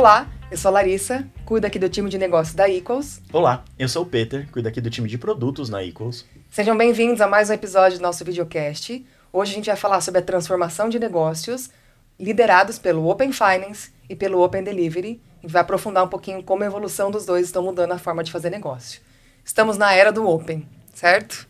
Olá, eu sou a Larissa, cuido aqui do time de negócios da Equals. Olá, eu sou o Peter, cuido aqui do time de produtos na Equals. Sejam bem-vindos a mais um episódio do nosso videocast. Hoje a gente vai falar sobre a transformação de negócios liderados pelo Open Finance e pelo Open Delivery. A gente vai aprofundar um pouquinho como a evolução dos dois estão mudando a forma de fazer negócio. Estamos na era do Open, certo?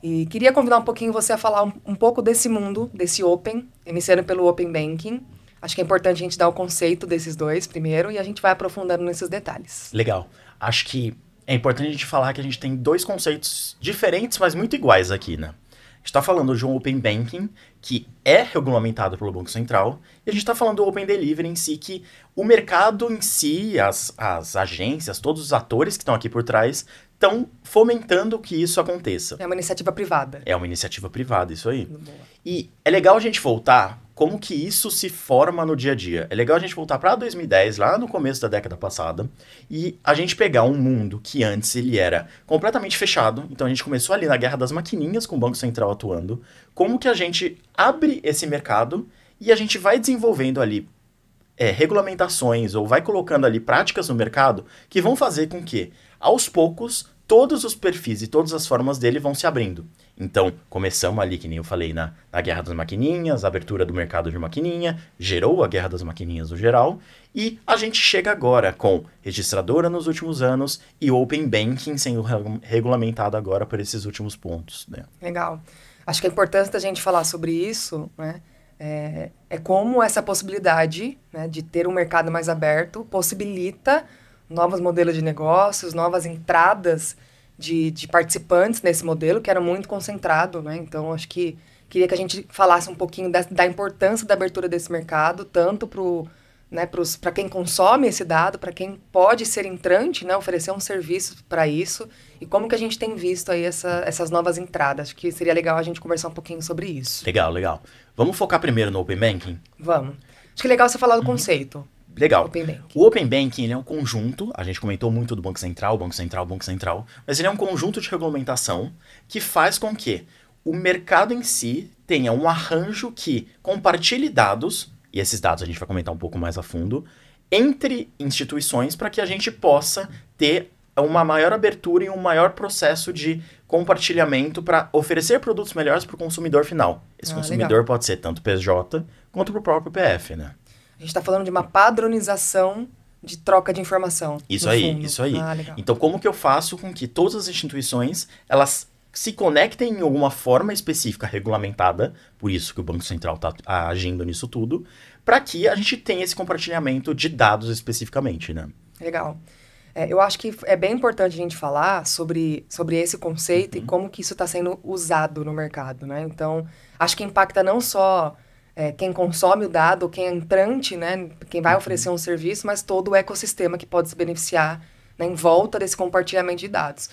E queria convidar um pouquinho você a falar um pouco desse mundo, desse Open, iniciando pelo Open Banking. Acho que é importante a gente dar o conceito desses dois primeiro e a gente vai aprofundando nesses detalhes. Legal. Acho que é importante a gente falar que a gente tem dois conceitos diferentes, mas muito iguais aqui, né? A gente está falando de um Open Banking, que é regulamentado pelo Banco Central, e a gente está falando do Open Delivery em si, que o mercado em si, as agências, todos os atores que estão aqui por trás, estão fomentando que isso aconteça. É uma iniciativa privada. É uma iniciativa privada, isso aí. E é legal a gente voltar como que isso se forma no dia a dia. É legal a gente voltar para 2010, lá no começo da década passada, e a gente pegar um mundo que antes ele era completamente fechado. Então a gente começou ali na guerra das maquininhas com o Banco Central atuando. Como que a gente abre esse mercado e a gente vai desenvolvendo ali regulamentações ou vai colocando ali práticas no mercado que vão fazer com que, aos poucos, todos os perfis e todas as formas dele vão se abrindo. Então, começamos ali, que nem eu falei, na guerra das maquininhas, a abertura do mercado de maquininha, gerou a guerra das maquininhas no geral, e a gente chega agora com registradora nos últimos anos e Open Banking sendo regulamentado agora por esses últimos pontos, né? Legal. Acho que a importância da gente falar sobre isso, né, é como essa possibilidade, né, de ter um mercado mais aberto possibilita novos modelos de negócios, novas entradas de participantes nesse modelo, que era muito concentrado, né? Então, acho que queria que a gente falasse um pouquinho da importância da abertura desse mercado, tanto para quem consome esse dado, para quem pode ser entrante, né? Oferecer um serviço para isso, e como que a gente tem visto aí essas novas entradas. Acho que seria legal a gente conversar um pouquinho sobre isso. Legal, legal. Vamos focar primeiro no Open Banking? Vamos. Acho que é legal você falar do conceito. Legal. Open Banking. O Open Banking ele é um conjunto, a gente comentou muito do Banco Central, mas ele é um conjunto de regulamentação que faz com que o mercado em si tenha um arranjo que compartilhe dados, e esses dados a gente vai comentar um pouco mais a fundo, entre instituições para que a gente possa ter uma maior abertura e um maior processo de compartilhamento para oferecer produtos melhores para o consumidor final. Esse consumidor legal. Pode ser tanto PJ quanto para o próprio PF, né? A gente está falando de uma padronização de troca de informação. Isso aí. Então, como que eu faço com que todas as instituições, elas se conectem em alguma forma específica regulamentada, por isso que o Banco Central está agindo nisso tudo, para que a gente tenha esse compartilhamento de dados especificamente, né? Legal. Eu acho que é bem importante a gente falar sobre esse conceito e como que isso está sendo usado no mercado, né? Então, acho que impacta não só quem consome o dado, quem é entrante, né, quem vai oferecer um serviço, mas todo o ecossistema que pode se beneficiar, né, em volta desse compartilhamento de dados.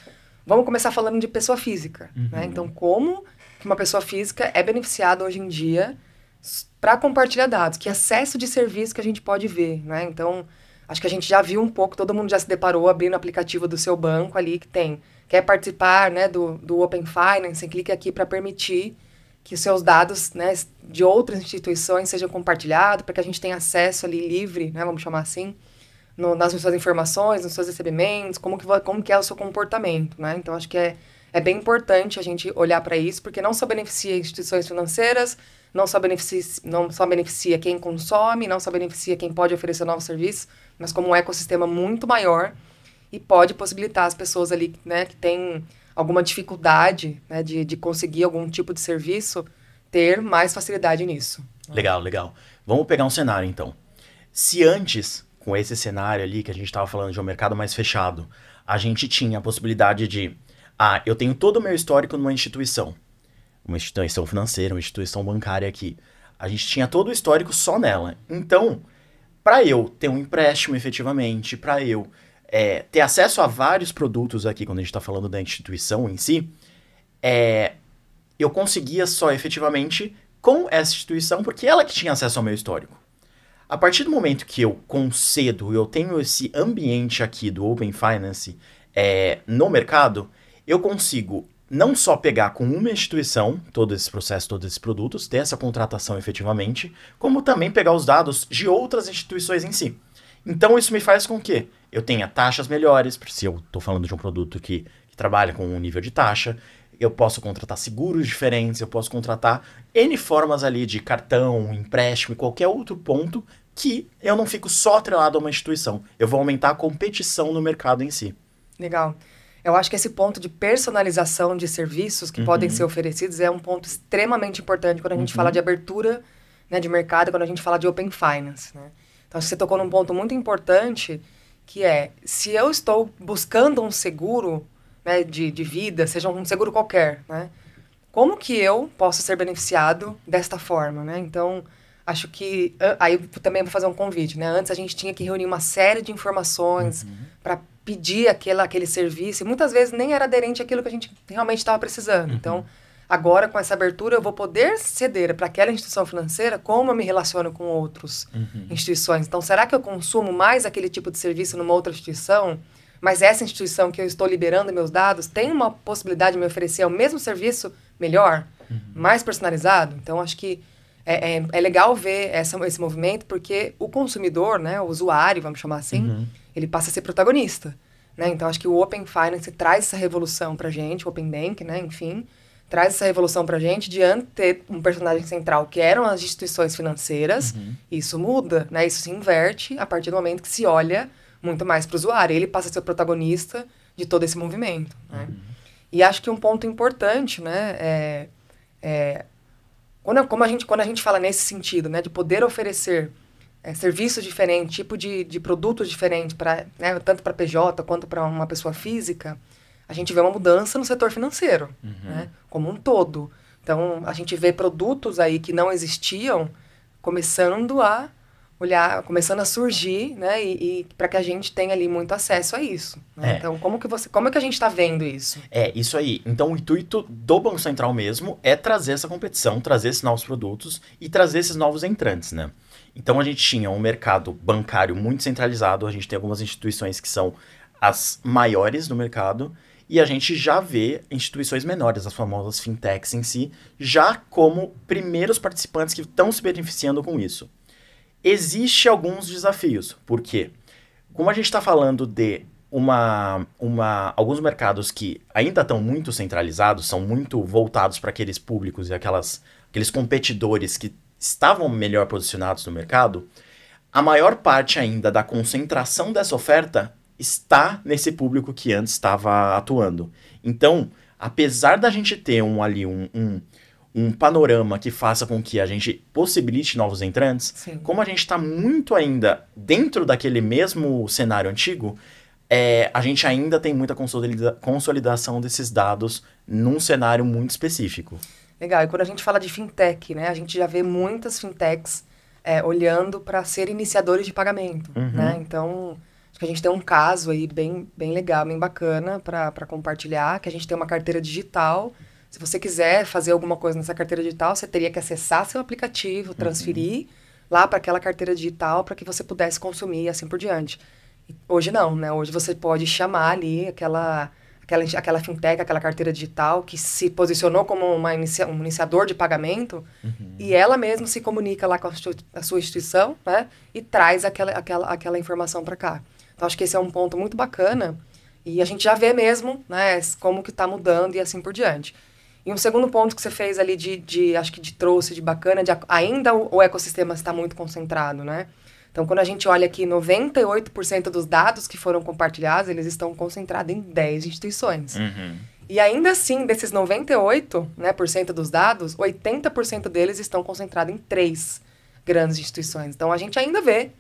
Vamos começar falando de pessoa física. Né? Então, como que uma pessoa física é beneficiada hoje em dia para compartilhar dados? Que acesso de serviço que a gente pode ver? Né? Então, acho que a gente já viu um pouco, todo mundo já se deparou abrindo o aplicativo do seu banco ali, quer participar, né, do Open Finance, clica aqui para permitir que os seus dados, né, de outras instituições sejam compartilhados, para que a gente tenha acesso ali livre, né, vamos chamar assim, nas suas informações, nos seus recebimentos, como que é o seu comportamento, né? Então, acho que é bem importante a gente olhar para isso, porque não só beneficia instituições financeiras, não só beneficia quem consome, não só beneficia quem pode oferecer novos serviços, mas como um ecossistema muito maior e pode possibilitar as pessoas ali, né, que têm alguma dificuldade, né, de conseguir algum tipo de serviço, ter mais facilidade nisso. Legal, legal. Vamos pegar um cenário, então. Se antes, com esse cenário ali que a gente estava falando de um mercado mais fechado, a gente tinha a possibilidade de, eu tenho todo o meu histórico numa instituição financeira, uma instituição bancária aqui. A gente tinha todo o histórico só nela. Então, para eu ter um empréstimo efetivamente, para eu ter acesso a vários produtos aqui, quando a gente está falando da instituição em si, eu conseguia só efetivamente com essa instituição, porque ela que tinha acesso ao meu histórico. A partir do momento que eu concedo, eu tenho esse ambiente aqui do Open Finance no mercado, eu consigo não só pegar com uma instituição todo esse processo, todos esses produtos, ter essa contratação efetivamente, como também pegar os dados de outras instituições em si. Então isso me faz com que eu tenha taxas melhores, se eu estou falando de um produto que trabalha com um nível de taxa, eu posso contratar seguros diferentes, eu posso contratar N formas ali de cartão, empréstimo e qualquer outro ponto que eu não fico só atrelado a uma instituição. Eu vou aumentar a competição no mercado em si. Legal. Eu acho que esse ponto de personalização de serviços que podem ser oferecidos é um ponto extremamente importante quando a gente fala de abertura, né, de mercado, quando a gente fala de Open Finance, né? Então, você tocou num ponto muito importante, que é, se eu estou buscando um seguro, né, de vida, seja um seguro qualquer, né? Como que eu posso ser beneficiado desta forma, né? Então, acho que... Aí também vou fazer um convite, né? Antes a gente tinha que reunir uma série de informações para pedir aquele serviço, e muitas vezes nem era aderente àquilo que a gente realmente estava precisando. Então, agora, com essa abertura, eu vou poder ceder para aquela instituição financeira como eu me relaciono com outras instituições. Então, será que eu consumo mais aquele tipo de serviço numa outra instituição? Mas essa instituição que eu estou liberando meus dados tem uma possibilidade de me oferecer o mesmo serviço melhor, mais personalizado? Então, acho que é legal ver esse movimento, porque o consumidor, né, o usuário, vamos chamar assim, ele passa a ser protagonista, né? Então, acho que o Open Finance traz essa revolução para a gente, o Open Bank, né, enfim, traz essa revolução para a gente de antes ter um personagem central, que eram as instituições financeiras. Isso muda, né? Isso se inverte a partir do momento que se olha muito mais para o usuário. Ele passa a ser o protagonista de todo esse movimento, né? E acho que um ponto importante, né, quando a gente fala nesse sentido, né, de poder oferecer serviços diferentes, tipo de produtos diferentes, né, tanto para PJ quanto para uma pessoa física, a gente vê uma mudança no setor financeiro, né, como um todo. Então, a gente vê produtos aí que não existiam começando a surgir, né, e para que a gente tenha ali muito acesso a isso, né? Então, como é que a gente está vendo isso? Isso aí. Então, o intuito do Banco Central mesmo é trazer essa competição, trazer esses novos produtos e trazer esses novos entrantes, né? Então, a gente tinha um mercado bancário muito centralizado, a gente tem algumas instituições que são as maiores do mercado, e a gente já vê instituições menores, as famosas fintechs em si, já como primeiros participantes que estão se beneficiando com isso. Existem alguns desafios, porque como a gente está falando de alguns mercados que ainda estão muito centralizados, são muito voltados para aqueles públicos e aqueles competidores que estavam melhor posicionados no mercado, a maior parte ainda da concentração dessa oferta está nesse público que antes estava atuando. Então, apesar da gente ter um panorama que faça com que a gente possibilite novos entrantes, Sim. como a gente está muito ainda dentro daquele mesmo cenário antigo, a gente ainda tem muita consolidação desses dados num cenário muito específico. Legal, e quando a gente fala de fintech, né, a gente já vê muitas fintechs olhando para ser iniciadores de pagamento, né? Então, acho que a gente tem um caso aí bem legal, bem bacana para compartilhar, que a gente tem uma carteira digital. Se você quiser fazer alguma coisa nessa carteira digital, você teria que acessar seu aplicativo, transferir lá para aquela carteira digital para que você pudesse consumir e assim por diante. Hoje não, né? Hoje você pode chamar ali aquela fintech, aquela carteira digital que se posicionou como um iniciador de pagamento e ela mesma se comunica lá com a sua instituição, né? E traz aquela informação para cá. Então, acho que esse é um ponto muito bacana e a gente já vê mesmo, né, como que está mudando e assim por diante. E um segundo ponto que você fez ali acho que trouxe de bacana, ainda o ecossistema está muito concentrado, né? Então, quando a gente olha aqui, 98% dos dados que foram compartilhados, eles estão concentrados em 10 instituições. E ainda assim, desses 98%, né, dos dados, 80% deles estão concentrados em 3 grandes instituições. Então, a gente ainda vê,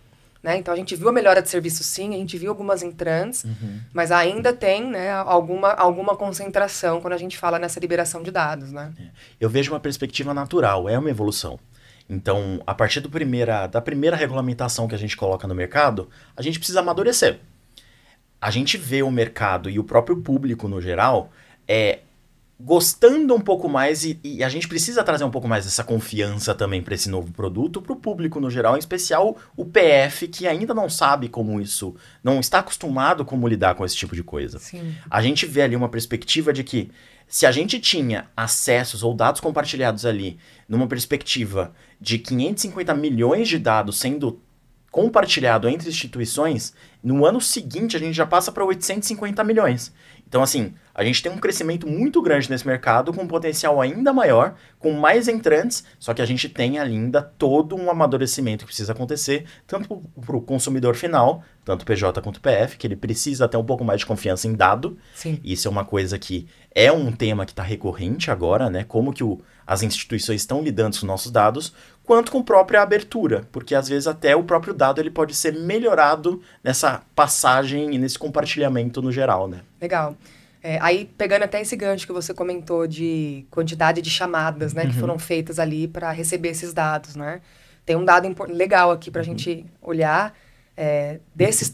né? Então, a gente viu a melhora de serviço, sim, a gente viu algumas entrantes, mas ainda tem, né, alguma concentração quando a gente fala nessa liberação de dados, né? Eu vejo uma perspectiva natural, é uma evolução. Então, a partir da primeira regulamentação que a gente coloca no mercado, a gente precisa amadurecer. A gente vê o mercado e o próprio público, no geral, gostando um pouco mais e a gente precisa trazer um pouco mais dessa confiança também para esse novo produto, para o público no geral, em especial o PF, que ainda não sabe como isso, não está acostumado como lidar com esse tipo de coisa. Sim. A gente vê ali uma perspectiva de que se a gente tinha acessos ou dados compartilhados ali numa perspectiva de 550 milhões de dados sendo compartilhado entre instituições, no ano seguinte a gente já passa para 850 milhões. Então, assim, a gente tem um crescimento muito grande nesse mercado, com um potencial ainda maior, com mais entrantes, só que a gente tem ainda todo um amadurecimento que precisa acontecer, tanto para o consumidor final, tanto PJ quanto PF, que ele precisa ter um pouco mais de confiança em dado. Sim. Isso é uma coisa que é um tema que está recorrente agora, né? Como que as instituições estão lidando com os nossos dados, quanto com a própria abertura, porque às vezes até o próprio dado ele pode ser melhorado nessa passagem e nesse compartilhamento no geral, né? Legal. Aí, pegando até esse gancho que você comentou de quantidade de chamadas, né, que foram feitas ali para receber esses dados, né? Tem um dado legal aqui para a gente olhar.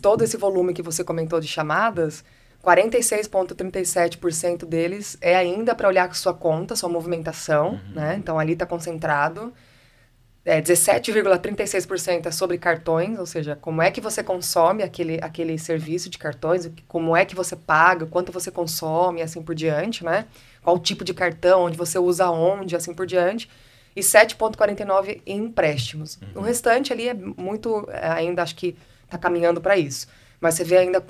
Todo esse volume que você comentou de chamadas, 46,37% deles é ainda para olhar sua conta, sua movimentação, né? Então, ali está concentrado. 17,36% é sobre cartões, ou seja, como é que você consome aquele serviço de cartões, como é que você paga, quanto você consome, e assim por diante, né? Qual tipo de cartão, onde você usa onde, assim por diante. E 7,49% em empréstimos. O restante ali é muito, ainda acho que está caminhando para isso. Mas você vê ainda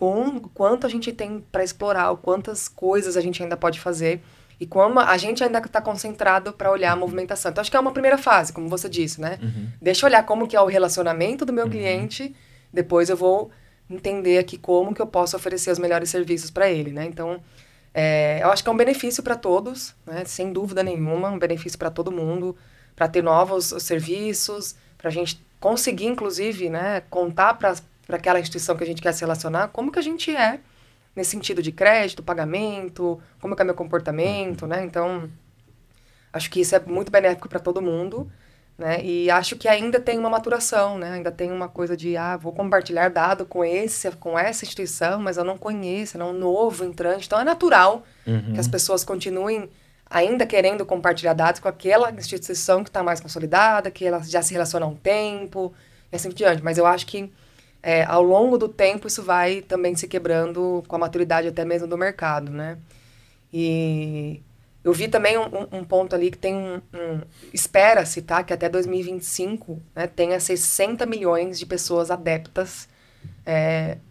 quanto a gente tem para explorar, quantas coisas a gente ainda pode fazer. E como a gente ainda está concentrado para olhar a movimentação. Então, acho que é uma primeira fase, como você disse, né? Deixa eu olhar como que é o relacionamento do meu cliente, depois eu vou entender aqui como que eu posso oferecer os melhores serviços para ele, né? Então, eu acho que é um benefício para todos, né? Sem dúvida nenhuma, um benefício para todo mundo, para ter novos serviços, para a gente conseguir, inclusive, né, contar para aquela instituição que a gente quer se relacionar, como que a gente é, nesse sentido de crédito, pagamento, como que é meu comportamento, né? Então, acho que isso é muito benéfico para todo mundo, né? E acho que ainda tem uma maturação, né? Ainda tem uma coisa de, vou compartilhar dado com essa instituição, mas eu não conheço, é um novo entrante. Então, é natural que as pessoas continuem ainda querendo compartilhar dados com aquela instituição que está mais consolidada, que ela já se relaciona há um tempo, e assim por diante. Mas eu acho que ao longo do tempo, isso vai também se quebrando com a maturidade até mesmo do mercado, né? E eu vi também um ponto ali que tem espera-se, tá? Que até 2025, né, tenha 60 milhões de pessoas adeptas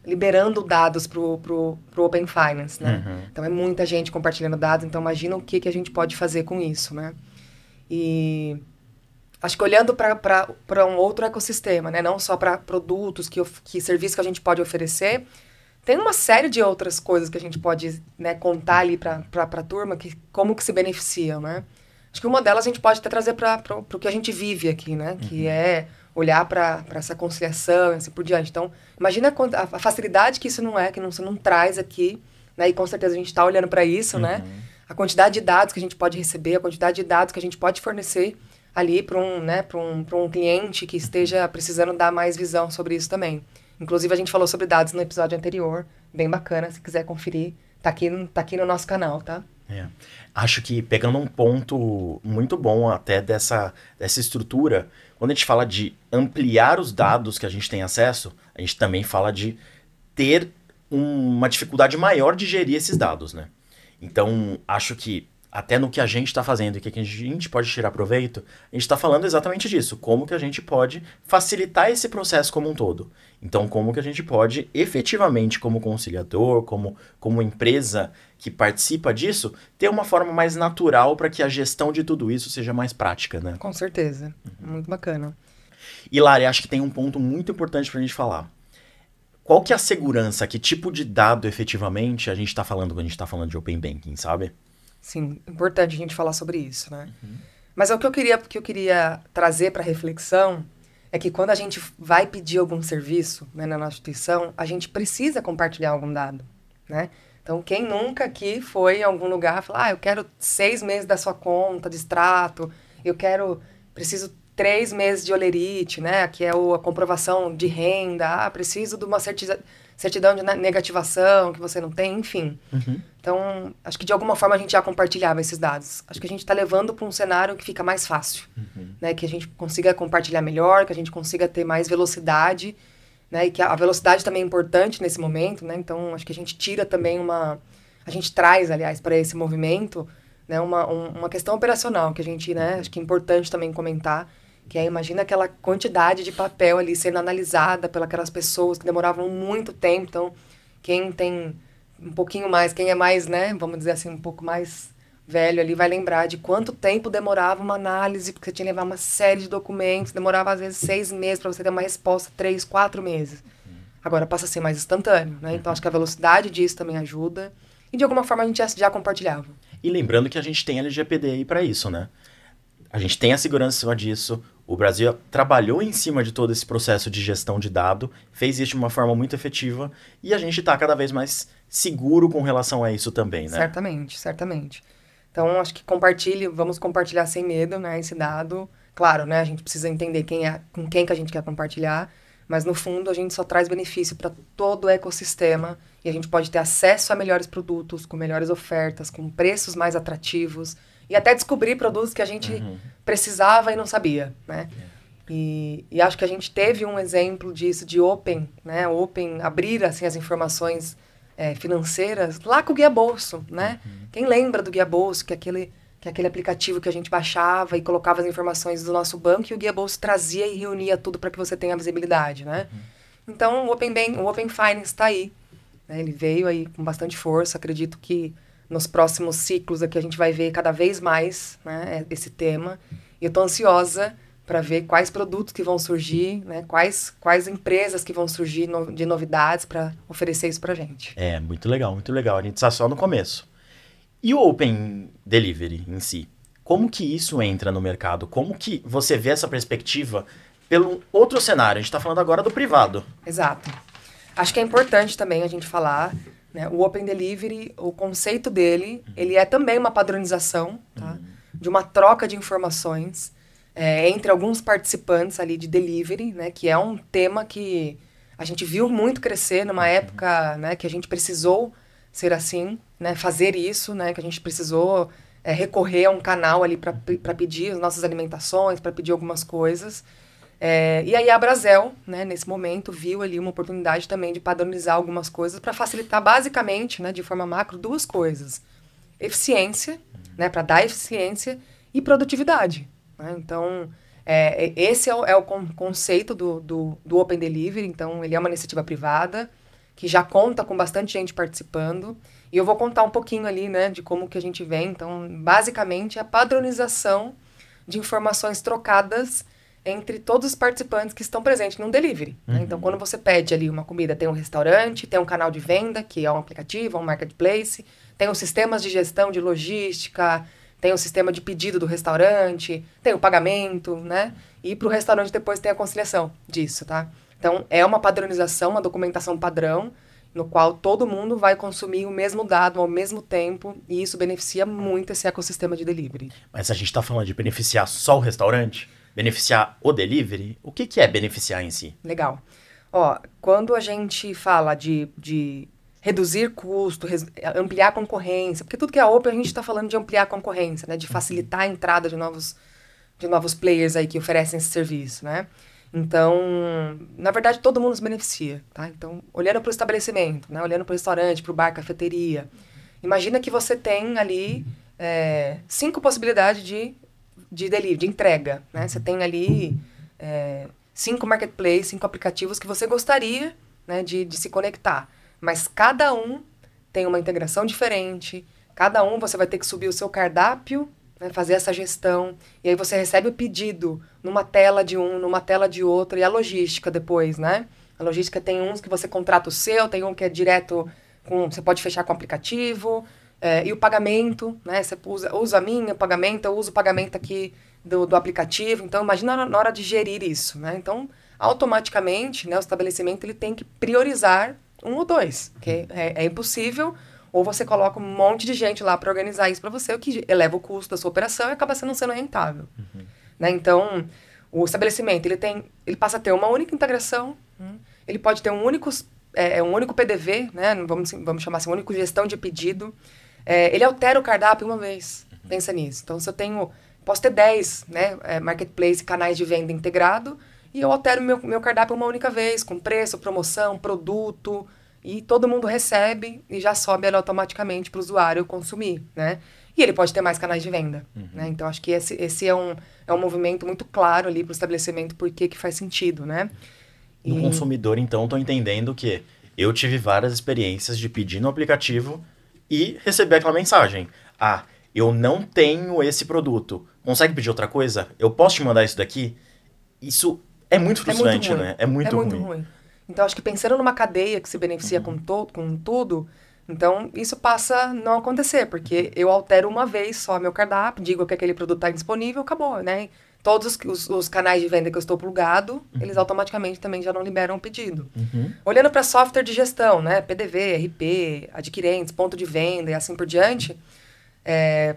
liberando dados pro Open Finance, né? Então, é muita gente compartilhando dados. Então, imagina o que a gente pode fazer com isso, né? E acho que olhando para um outro ecossistema, né? Não só para produtos, serviços que a gente pode oferecer, tem uma série de outras coisas que a gente pode, né, contar ali para a turma, como que se beneficiam, né? Acho que uma delas a gente pode até trazer para o que a gente vive aqui, né? Que é olhar para essa conciliação e assim por diante. Então, imagina a facilidade que isso que você não traz aqui, né? E com certeza a gente está olhando para isso, né? A quantidade de dados que a gente pode receber, a quantidade de dados que a gente pode fornecer ali para um cliente que esteja precisando dar mais visão sobre isso também. Inclusive, a gente falou sobre dados no episódio anterior, bem bacana, se quiser conferir, tá aqui no nosso canal, tá? Acho que pegando um ponto muito bom até dessa estrutura, quando a gente fala de ampliar os dados que a gente tem acesso, a gente também fala de ter uma dificuldade maior de gerir esses dados, né? Então, acho que até no que a gente está fazendo e que a gente pode tirar proveito, a gente está falando exatamente disso. Como que a gente pode facilitar esse processo como um todo. Então, como que a gente pode, efetivamente, como conciliador, como empresa que participa disso, ter uma forma mais natural para que a gestão de tudo isso seja mais prática, né? Com certeza. Muito bacana. E, Lari, acho que tem um ponto muito importante para a gente falar. Qual que é a segurança, que tipo de dado, efetivamente, a gente está falando quando a gente está falando de Open Banking, sabe? Sim, importante a gente falar sobre isso, né? Mas o que eu queria trazer para reflexão é que quando a gente vai pedir algum serviço, né, na nossa instituição, a gente precisa compartilhar algum dado, né? Então, quem nunca aqui foi em algum lugar e falou, eu quero 6 meses da sua conta de extrato, preciso 3 meses de olerite, né? Que é a comprovação de renda, preciso de uma certidão de negativação que você não tem, enfim. Então, acho que de alguma forma a gente já compartilhava esses dados. Acho que a gente está levando para um cenário que fica mais fácil, né? Que a gente consiga compartilhar melhor, que a gente consiga ter mais velocidade, né? E que a velocidade também é importante nesse momento, né? Então, acho que a gente tira também a gente traz, aliás, para esse movimento, né, uma questão operacional que a gente, né, acho que é importante também comentar, Que é, imagina aquela quantidade de papel ali sendo analisada pelas pessoas que demoravam muito tempo. Então, quem tem um pouquinho mais, quem é mais, né, vamos dizer assim, um pouco mais velho ali, vai lembrar de quanto tempo demorava uma análise, porque você tinha que levar uma série de documentos, demorava às vezes 6 meses para você ter uma resposta, 3, 4 meses. Agora passa a ser mais instantâneo, né? Então, acho que a velocidade disso também ajuda. E, de alguma forma, a gente já compartilhava. E lembrando que a gente tem LGPD aí para isso, né? A gente tem a segurança em cima disso. O Brasil trabalhou em cima de todo esse processo de gestão de dado, fez isso de uma forma muito efetiva e a gente está cada vez mais seguro com relação a isso também, né? Certamente, certamente. Então, acho que vamos compartilhar sem medo, né, esse dado. Claro, né, a gente precisa entender com quem que a gente quer compartilhar, mas no fundo a gente só traz benefício para todo o ecossistema e a gente pode ter acesso a melhores produtos, com melhores ofertas, com preços mais atrativos e até descobrir produtos que a gente precisava e não sabia, né? E acho que a gente teve um exemplo disso, de Open, né? Open abrir assim, as informações financeiras lá com o Guia Bolso, né? Quem lembra do Guia Bolso, que é aquele aplicativo que a gente baixava e colocava as informações do nosso banco e o Guia Bolso trazia e reunia tudo para que você tenha visibilidade, né? Então, o Open Finance está aí, né? Ele veio aí com bastante força, acredito que nos próximos ciclos aqui a gente vai ver cada vez mais, né, esse tema. E eu estou ansiosa para ver quais produtos que vão surgir, né, quais empresas que vão surgir de novidades para oferecer isso para a gente. É, muito legal, muito legal. A gente está só no começo. E o Open Delivery em si? Como que isso entra no mercado? Como que você vê essa perspectiva pelo outro cenário? A gente está falando agora do privado. Exato. Acho que é importante também a gente falar, né, o Open Delivery, o conceito dele, ele é também uma padronização, tá? De uma troca de informações entre alguns participantes ali de delivery, né, que é um tema que a gente viu muito crescer numa época, né, que a gente precisou ser assim, né, fazer isso, né, que a gente precisou recorrer a um canal ali para pedir as nossas alimentações, para pedir algumas coisas. E aí a Brasel, né, nesse momento, viu ali uma oportunidade também de padronizar algumas coisas para facilitar basicamente, né, de forma macro, duas coisas. Eficiência, né, para dar eficiência e produtividade. Né? Então, esse é o conceito do Open Delivery. Então, ele é uma iniciativa privada que já conta com bastante gente participando. E eu vou contar um pouquinho ali, né, de como que a gente vem. Então, basicamente, a padronização de informações trocadas entre todos os participantes que estão presentes num delivery. Né? Então, quando você pede ali uma comida, tem um restaurante, tem um canal de venda, que é um aplicativo, um marketplace, tem os sistemas de gestão de logística, tem o sistema de pedido do restaurante, tem o pagamento, né? E para o restaurante depois tem a conciliação disso, tá? Então, é uma padronização, uma documentação padrão, no qual todo mundo vai consumir o mesmo dado ao mesmo tempo, e isso beneficia muito esse ecossistema de delivery. Mas a gente está falando de beneficiar só o restaurante? Beneficiar o delivery? O que é beneficiar em si? Legal. Ó, quando a gente fala de reduzir custo, ampliar a concorrência, porque tudo que é open a gente está falando de ampliar a concorrência, né? De facilitar a entrada de novos players aí que oferecem esse serviço, né? Então, na verdade, todo mundo se beneficia, tá? Então, olhando para o estabelecimento, né? Olhando para o restaurante, para o bar, cafeteria, imagina que você tem ali 5 possibilidades de delivery, de entrega, né? Você tem ali 5 marketplaces, 5 aplicativos que você gostaria, né, de se conectar. Mas cada um tem uma integração diferente, cada um você vai ter que subir o seu cardápio, né, fazer essa gestão, e aí você recebe o pedido numa tela de um, numa tela de outro, e a logística depois, né? A logística tem uns que você contrata o seu, tem um que é direto, você pode fechar com o aplicativo, e o pagamento, né? Você usa a minha, o pagamento, eu uso o pagamento aqui do aplicativo. Então, imagina na hora de gerir isso, né? Então, automaticamente, né, o estabelecimento ele tem que priorizar um ou dois, que é impossível, ou você coloca um monte de gente lá para organizar isso para você, o que eleva o custo da sua operação e acaba não sendo rentável. Né? Então, o estabelecimento ele passa a ter uma única integração, ele pode ter um único PDV, né? Vamos chamar assim, um único gestão de pedido. Ele altera o cardápio uma vez, pensa nisso. Então, se eu posso ter 10, né, marketplace, canais de venda integrado, e eu altero meu cardápio uma única vez, com preço, promoção, produto, e todo mundo recebe e já sobe ele automaticamente para o usuário consumir, né? E ele pode ter mais canais de venda, né? Então, acho que esse é um é um movimento muito claro ali para o estabelecimento por que faz sentido, né? No consumidor, então, tô entendendo que eu tive várias experiências de pedir no aplicativo e receber aquela mensagem. Ah, eu não tenho esse produto. Consegue pedir outra coisa? Eu posso te mandar isso daqui? Isso é muito frustrante, né? É muito ruim. Então, acho que pensando numa cadeia que se beneficia com tudo, então isso passa a não acontecer, porque eu altero uma vez só meu cardápio, digo que aquele produto está disponível, acabou, né? Todos os canais de venda que eu estou plugado, eles automaticamente também já não liberam o pedido. Olhando para software de gestão, né? PDV, RP, adquirentes, ponto de venda e assim por diante,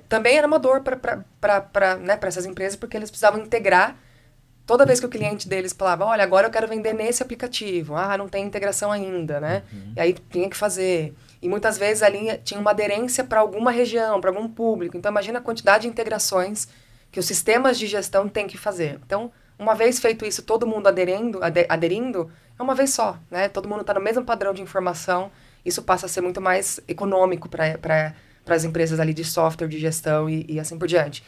também era uma dor para essas empresas, porque eles precisavam integrar. Toda vez que o cliente deles falava, olha, agora eu quero vender nesse aplicativo. Ah, não tem integração ainda, né? E aí tinha que fazer. E muitas vezes ali tinha uma aderência para alguma região, para algum público. Então, imagina a quantidade de integrações que os sistemas de gestão têm que fazer. Então, uma vez feito isso, todo mundo aderindo, é uma vez só, né? Todo mundo está no mesmo padrão de informação. Isso passa a ser muito mais econômico para as empresas ali de software, de gestão e assim por diante.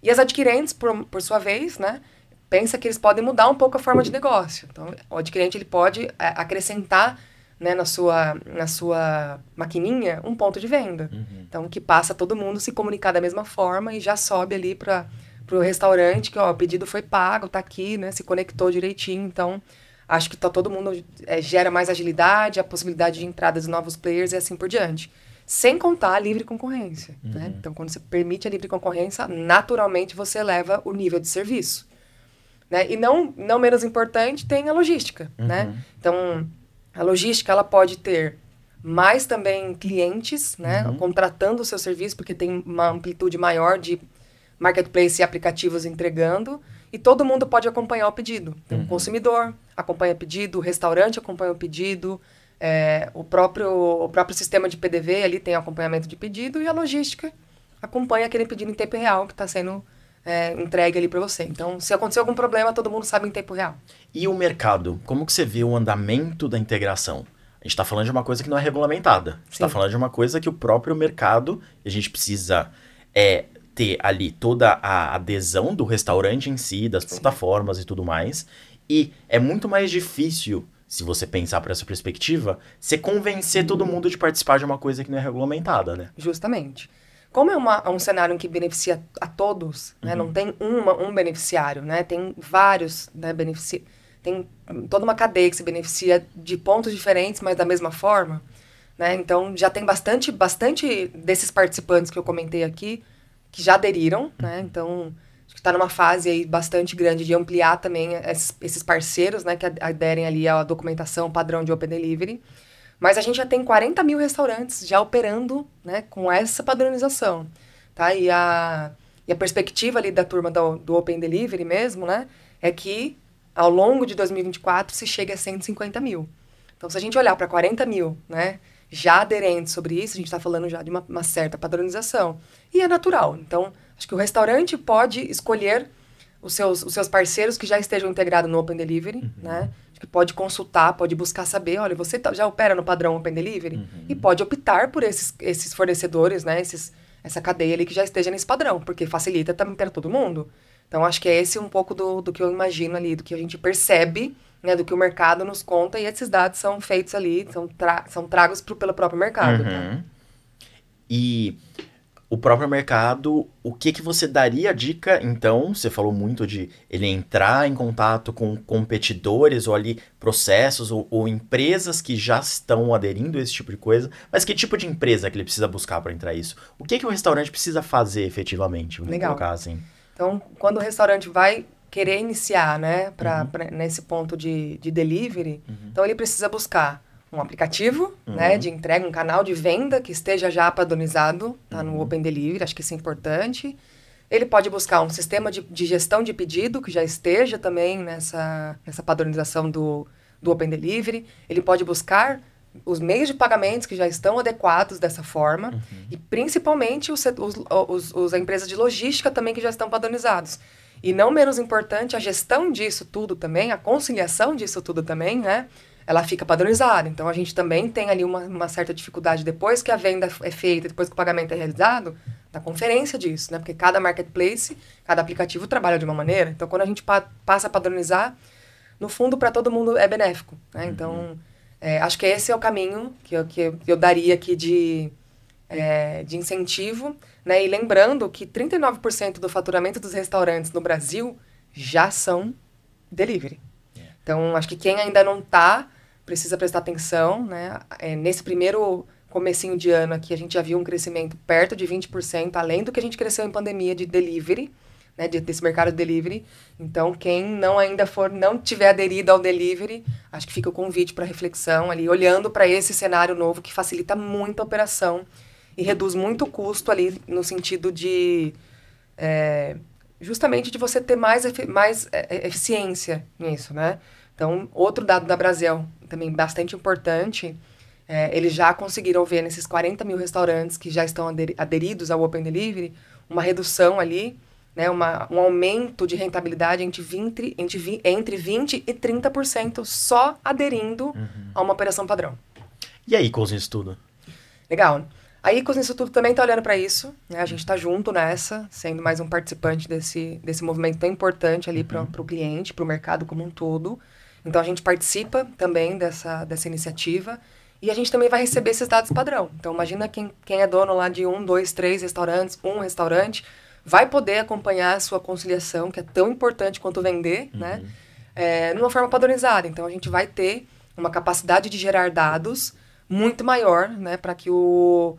E as adquirentes, por sua vez, né? Pensa que eles podem mudar um pouco a forma de negócio. Então, o adquirente ele pode acrescentar, né, na sua maquininha um ponto de venda. Então, que passa todo mundo se comunicar da mesma forma e já sobe ali para o restaurante que o pedido foi pago, está aqui, né, se conectou direitinho. Então, acho que todo mundo gera mais agilidade, a possibilidade de entrada de novos players e assim por diante. Sem contar a livre concorrência. Né? Então, quando você permite a livre concorrência, naturalmente você eleva o nível de serviço. Né? E não menos importante, tem a logística, né? Então, a logística, ela pode ter mais também clientes, né? Contratando o seu serviço, porque tem uma amplitude maior de marketplace e aplicativos entregando, e todo mundo pode acompanhar o pedido. Então, o consumidor acompanha o pedido, o restaurante acompanha o pedido, o próprio sistema de PDV ali tem acompanhamento de pedido, e a logística acompanha aquele pedido em tempo real que está sendo entregue ali para você. Então, se acontecer algum problema, todo mundo sabe em tempo real. E o mercado? Como que você vê o andamento da integração? A gente está falando de uma coisa que não é regulamentada. A gente está falando de uma coisa que o próprio mercado, a gente precisa ter ali toda a adesão do restaurante em si, das plataformas e tudo mais. E é muito mais difícil, se você pensar por essa perspectiva, você convencer todo mundo de participar de uma coisa que não é regulamentada, né? Justamente. Como é um cenário em que beneficia a todos, né? Não tem um beneficiário, né? Tem vários, né, tem toda uma cadeia que se beneficia de pontos diferentes, mas da mesma forma, né? Então, já tem bastante desses participantes que eu comentei aqui que já aderiram, né? Então, acho que está numa fase aí bastante grande de ampliar também esses parceiros, né? Que aderem ali à documentação padrão de Open Delivery. Mas a gente já tem 40 mil restaurantes já operando, né, com essa padronização, tá? E a perspectiva ali da turma do Open Delivery mesmo, né, é que ao longo de 2024 se chegue a 150 mil. Então, se a gente olhar para 40 mil, né, já aderentes sobre isso, a gente está falando já de uma certa padronização. E é natural. Então, acho que o restaurante pode escolher os seus parceiros que já estejam integrados no Open Delivery, né? Que pode consultar, pode buscar saber, olha, você já opera no padrão Open Delivery? E pode optar por esses fornecedores, né? Essa cadeia ali que já esteja nesse padrão, porque facilita também para todo mundo. Então, acho que é esse um pouco do que eu imagino ali, do que a gente percebe, né? Do que o mercado nos conta, e esses dados são feitos ali, são tragos pelo próprio mercado. Tá? E o próprio mercado, o que você daria a dica, então? Você falou muito de ele entrar em contato com competidores ou ali processos ou empresas que já estão aderindo a esse tipo de coisa, mas que tipo de empresa que ele precisa buscar para entrar isso? O que o restaurante precisa fazer efetivamente? Vamos colocar assim. Então, quando o restaurante vai querer iniciar, né, nesse ponto de delivery, então ele precisa buscar um aplicativo, né, de entrega, um canal de venda que esteja já padronizado, tá, no Open Delivery, acho que isso é importante. Ele pode buscar um sistema de gestão de pedido que já esteja também nessa padronização do Open Delivery. Ele pode buscar os meios de pagamentos que já estão adequados dessa forma e principalmente as empresas de logística também que já estão padronizados. E não menos importante, a gestão disso tudo também, a conciliação disso tudo também, né? Ela fica padronizada. Então, a gente também tem ali uma certa dificuldade depois que a venda é feita, depois que o pagamento é realizado, da conferência disso, né? Porque cada marketplace, cada aplicativo trabalha de uma maneira. Então, quando a gente passa a padronizar, no fundo, para todo mundo é benéfico, né? Então, acho que esse é o caminho que eu daria aqui de incentivo, né? E lembrando que 39% do faturamento dos restaurantes no Brasil já são delivery. Então, acho que quem ainda não está, precisa prestar atenção, né? Nesse primeiro comecinho de ano aqui, a gente já viu um crescimento perto de 20%, além do que a gente cresceu em pandemia de delivery, né? Desse mercado de delivery. Então, quem não tiver aderido ao delivery, acho que fica o convite para reflexão ali, olhando para esse cenário novo que facilita muito a operação e reduz muito o custo ali, no sentido de... justamente de você ter mais eficiência nisso, né? Então, outro dado da Brasel, também bastante importante, eles já conseguiram ver nesses 40 mil restaurantes que já estão aderidos ao Open Delivery, uma redução ali, né, um aumento de rentabilidade entre 20% e 30% só aderindo a uma operação padrão. E aí, com isso tudo? Legal. A Icos nisso tudo também está olhando para isso, né? A gente está junto nessa, sendo mais um participante desse movimento tão importante ali para o cliente, para o mercado como um todo. Então, a gente participa também dessa iniciativa e a gente também vai receber esses dados padrão. Então, imagina quem é dono lá de 1, 2, 3 restaurantes, um restaurante, vai poder acompanhar a sua conciliação, que é tão importante quanto vender, né? Numa forma padronizada. Então, a gente vai ter uma capacidade de gerar dados muito maior, né? Para que o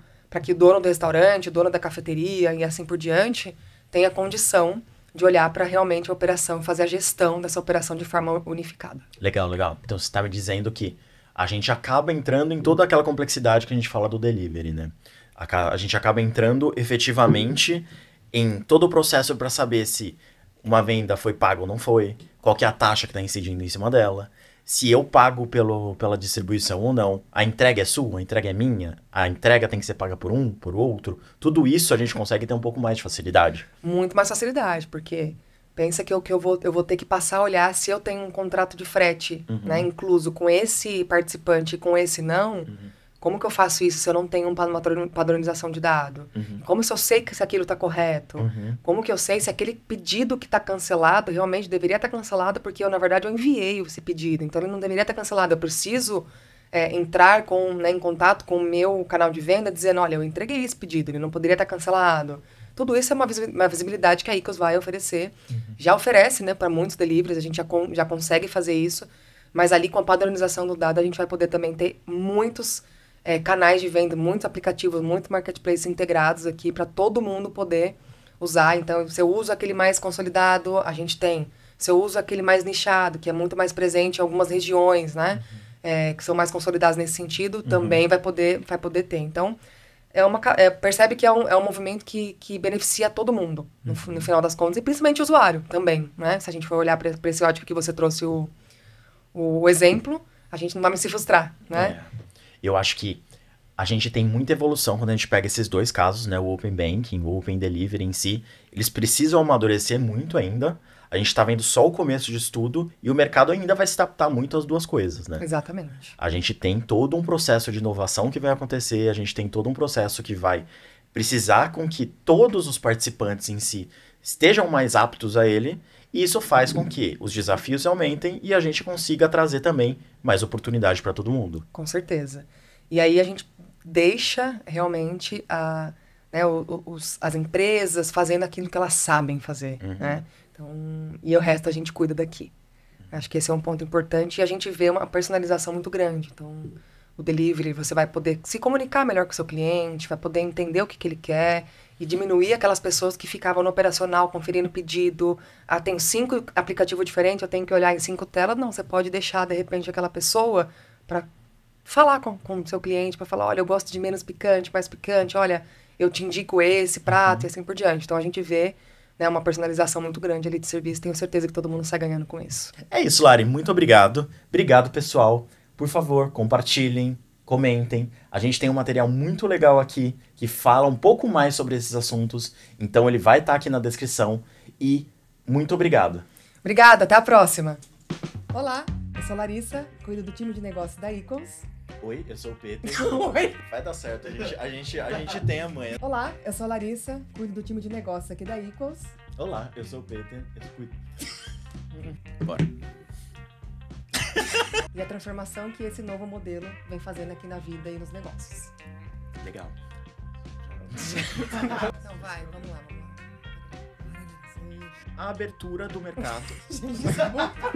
dono do restaurante, o dono da cafeteria e assim por diante tenha condição de olhar para realmente a operação, fazer a gestão dessa operação de forma unificada. Legal, legal. Então, você está me dizendo que a gente acaba entrando em toda aquela complexidade que a gente fala do delivery, né? A gente acaba entrando efetivamente em todo o processo para saber se uma venda foi paga ou não foi, qual que é a taxa que está incidindo em cima dela, se eu pago pela distribuição ou não, a entrega é sua, a entrega é minha, a entrega tem que ser paga por um, por outro. Tudo isso a gente consegue ter um pouco mais de facilidade. Muito mais facilidade, porque pensa que eu vou ter que passar a olhar se eu tenho um contrato de frete, né, incluso com esse participante e com esse não. Como que eu faço isso se eu não tenho uma padronização de dado? Como se eu sei se aquilo está correto? Como que eu sei se aquele pedido que está cancelado realmente deveria estar cancelado porque na verdade, eu enviei esse pedido. Então, ele não deveria estar cancelado. Eu preciso entrar em contato com o meu canal de venda dizendo, olha, eu entreguei esse pedido, ele não poderia estar cancelado. Tudo isso é uma visibilidade que a Icos vai oferecer. Já oferece, né, para muitos deliveries, a gente já consegue fazer isso. Mas ali, com a padronização do dado, a gente vai poder também ter muitos canais de venda, muitos aplicativos, muitos marketplaces integrados aqui para todo mundo poder usar. Então, se eu uso aquele mais consolidado, a gente tem. Se eu uso aquele mais nichado, que é muito mais presente em algumas regiões, né? Que são mais consolidadas nesse sentido, também vai poder ter. Então, percebe que é um movimento que beneficia todo mundo, no final das contas, e principalmente o usuário também, né? Se a gente for olhar para esse ótico que você trouxe o exemplo, a gente não vai mais se frustrar, né? Eu acho que a gente tem muita evolução quando a gente pega esses dois casos, né? O Open Banking, o Open Delivery em si. Eles precisam amadurecer muito ainda. A gente está vendo só o começo de estudo e o mercado ainda vai se adaptar muito às duas coisas, né? Exatamente. A gente tem todo um processo de inovação que vai acontecer, a gente tem todo um processo que vai precisar com que todos os participantes em si estejam mais aptos a ele, e isso faz com que os desafios aumentem e a gente consiga trazer também mais oportunidade para todo mundo. Com certeza. E aí a gente deixa realmente as empresas fazendo aquilo que elas sabem fazer, né? Então, e o resto a gente cuida daqui. Acho que esse é um ponto importante e a gente vê uma personalização muito grande. Então, o delivery, você vai poder se comunicar melhor com o seu cliente, vai poder entender o que ele quer e diminuir aquelas pessoas que ficavam no operacional conferindo pedido. Tem 5 aplicativos diferentes, eu tenho que olhar em 5 telas. Não, você pode deixar, de repente, aquela pessoa para falar com o seu cliente, para falar, olha, eu gosto de menos picante, mais picante, olha, eu te indico esse prato e assim por diante. Então, a gente vê, né, uma personalização muito grande ali de serviço. Tenho certeza que todo mundo sai ganhando com isso. É isso, Lari. Muito obrigado. Obrigado, pessoal. Por favor, compartilhem, comentem. A gente tem um material muito legal aqui que fala um pouco mais sobre esses assuntos. Então, ele vai estar aqui na descrição. E muito obrigado. Obrigada. Até a próxima. Olá, eu sou Larissa, cuido do time de negócios da Icons. Oi, eu sou o Peter. Oi. Vai dar certo, a gente tem a manha. Olá, eu sou a Larissa, cuido do time de negócio aqui da Equals. Olá, eu sou o Peter, eu cuido... Bora. E a transformação que esse novo modelo vem fazendo aqui na vida e nos negócios. Legal. Então vai, vamos lá. A abertura do mercado.